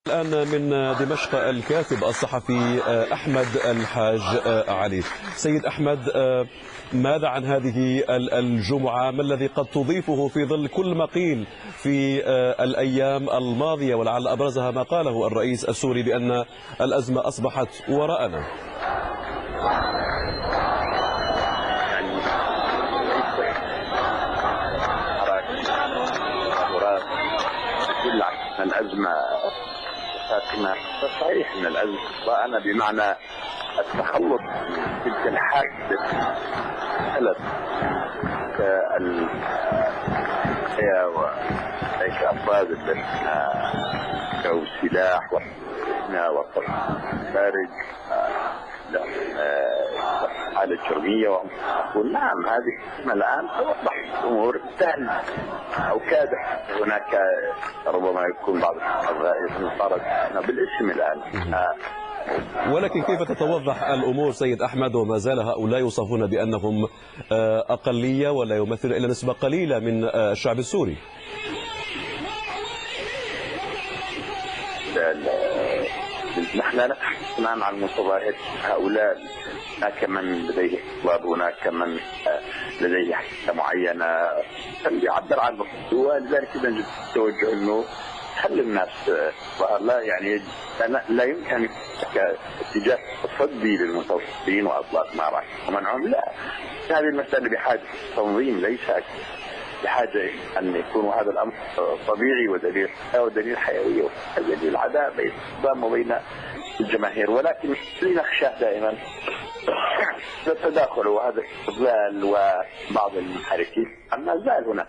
الآن من دمشق الكاتب الصحفي أحمد الحاج علي. سيد أحمد، ماذا عن هذه الجمعة؟ ما الذي قد تضيفه في ظل كل ما قيل في الأيام الماضية، ولعل أبرزها ما قاله الرئيس السوري بأن الأزمة أصبحت وراءنا؟ الأزمة ساكنة، صحيح أن الأزمة وأنا بمعنى التخلص من تلك الحادثة وليس أفراد الذين ذو سلاح وطرح خارج حالة جرمية، وهم يقول نعم هذه الآن توضح الأمور سهلة أو كادت هناك ربما يكون بعض المفترض بالاسم الآن. ولكن كيف تتوضح الأمور سيد أحمد وما زال هؤلاء يوصفون بأنهم أقلية ولا يمثل إلا نسبة قليلة من الشعب السوري؟ نحن نتحدث الآن عن متظاهرين هؤلاء، هناك من لديه اطلاق، هناك من لديه حاجة معينة يعبر عنه، ولذلك نجد توجه انه خلي الناس لا يعني لا يمكن ان يكون اتجاه تصدي للمتظاهرين واطلاق نار ومنعهم، لا، هذه المسألة بحاجة تنظيم، ليس بحاجة أن يكون هذا الأمر طبيعي ودليل حيوي ودليل عداء بين النظام وبين الجماهير. ولكن نخشى دائما التداخل وهذا الاستغلال وبعض المحركين، ما زال هناك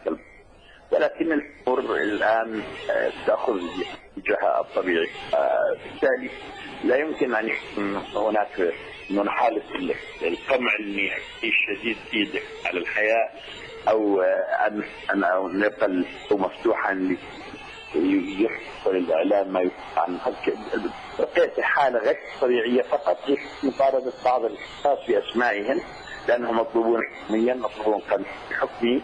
ولكن الأمور الآن تأخذ اتجاهها الطبيعي، بالتالي لا يمكن أن يكون هناك حالة القمع الشديد على الحياة أو أن يبقى مفتوحا يحصل الإعلام ما يفتح عن بقيت حالة غير طبيعية فقط مطاردة بعض الأشخاص بأسمائهم لأنهم مطلوبون حكميا، مطلوبون قانون حكمي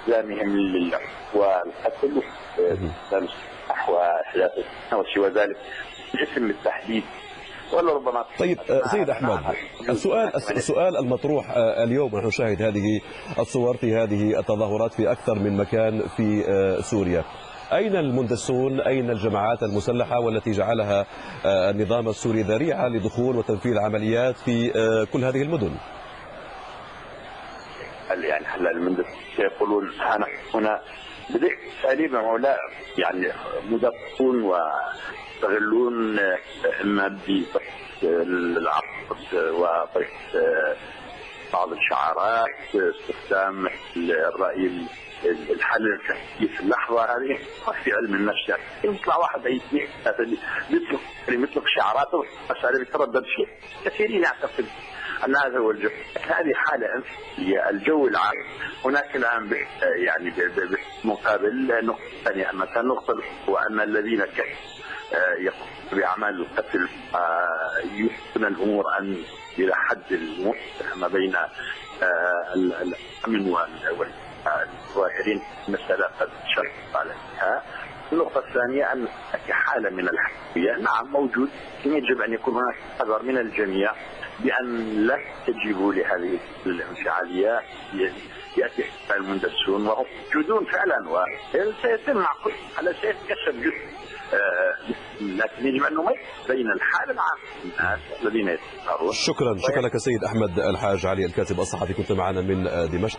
إسلامهم والقتل وإحداث وسوى ذلك باسم التحديد. طيب سيد أحمد، السؤال المطروح اليوم، نحن نشاهد هذه الصور في هذه التظاهرات في أكثر من مكان في سوريا، أين المندسون؟ أين الجماعات المسلحة والتي جعلها النظام السوري ذريعة لدخول وتنفيذ عمليات في كل هذه المدن؟ يعني هلا المندسون يقولون هنا بدأ تقريبا هؤلاء يعني مدقون ويستغلون اما بالعطف وطريقة بعض الشعارات، استخدام الرأي الحل في اللحظة هذه في علم النفس، يطلع واحد يطلق شعاراته مسألة يتردد شيء، كثيرين يعتقد أن هذا هو الجو. هذه حالة هي الجو العام. هناك الآن يعني بالمقابل نقطة ثانية، مثلا نقطة وأن الذين يقومون بأعمال القتل يحسن الأمور أن إلى حد ما بين الأمن والظاهرين مسألة قد شرط عليها. النقطة الثانية أن حالة من الحيوية نعم موجود، يجب أن يكون هناك حذر من الجميع بأن لا تجيبوا لهذه الانفعالية يأتي المندسون وهم موجودون فعلا وسيتم معقول على سيتكسب جزء، لكن يجب أن نميز بين الحالة العامة الناس الذين يتظاهرون. شكرا لك سيد أحمد الحاج علي الكاتب الصحفي، كنت معنا من دمشق.